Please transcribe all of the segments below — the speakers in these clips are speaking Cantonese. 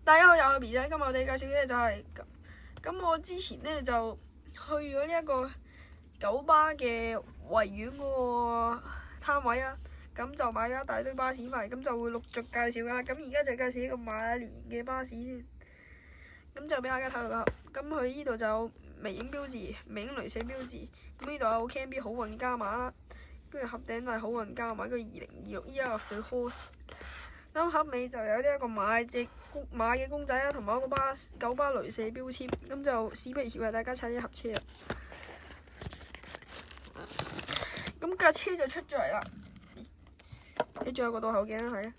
大家好，又係 B 仔，今日我哋介紹嘅就係咁。我之前咧就去咗呢一個九巴嘅維園嗰個攤位啊，咁就買咗一大堆巴士翻嚟，咁就會陸續介紹啦。咁而家就介紹呢個馬連嘅巴士先，咁就俾大家睇到啦。咁佢呢度就有微影標誌、微影鐳射標誌，咁呢度有 CAMB 好運加碼啦，跟住盒頂就係好運加碼，跟住2026 Year of the Horse。咁盒尾就有呢一個馬嘅公仔啦，同埋一個九巴鐳射標籤，咁就事不宜遲，為大家踩呢盒車啦。咁架車就出咗嚟啦，你仲有個倒後鏡係啊。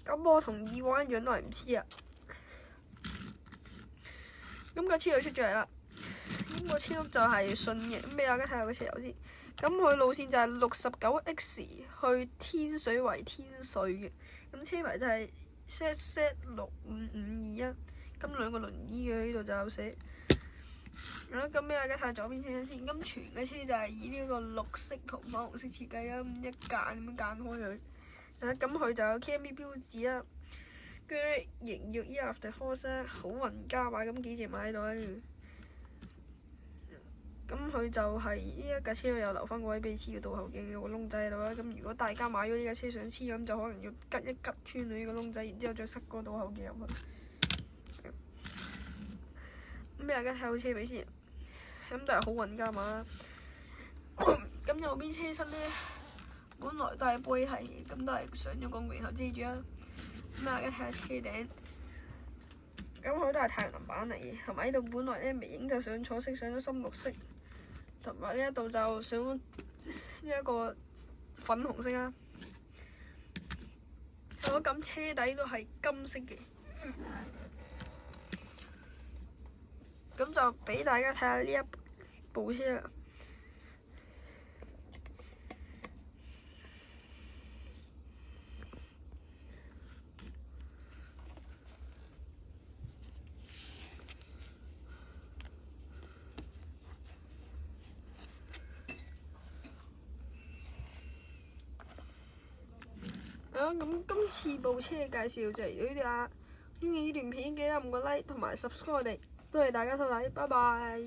咁我同以往一樣都係唔知啊。咁架車就出咗嚟啦。咁個車轆就係順嘅，咁俾大家睇下個車頭先。咁佢路線就係69X 去天水圍天水嘅，咁車牌就係 ZZ65521，咁兩個輪椅嘅呢度就有寫。咁俾大家睇下左邊車先，咁全嘅車就係以呢個綠色同粉紅色設計啦，咁一間咁樣間開佢。咁佢就有 CAMB 標誌啦，跟住2026 Year of the Horse 啦，好運加碼咁幾隻馬喺度咧。咁佢就係呢一架車有留翻個位俾黐個倒後鏡有個窿仔喺度啦。咁如果大家買咗呢架車想黐，咁就可能要吉一吉穿佢呢個窿仔，然之後再塞個倒後鏡入去。咁俾大家睇好車尾先，咁就係好運加碼啦。咁右邊車身咧，本來都係玻璃體，咁都係上咗廣告然後遮住啦。咁大家睇下車頂。咁佢都係太陽能板嚟嘅，同埋呢度本來咧微影就上彩色，上咗深綠色，同埋呢一度就上咗呢一個粉紅色啦。咁車底都係金色嘅，咁就俾大家睇下呢一部車啦。咁今次部車嘅介紹就係到呢度啦。中意呢段片記得按個 like 同埋 subscribe 我哋，多謝大家收睇，拜拜。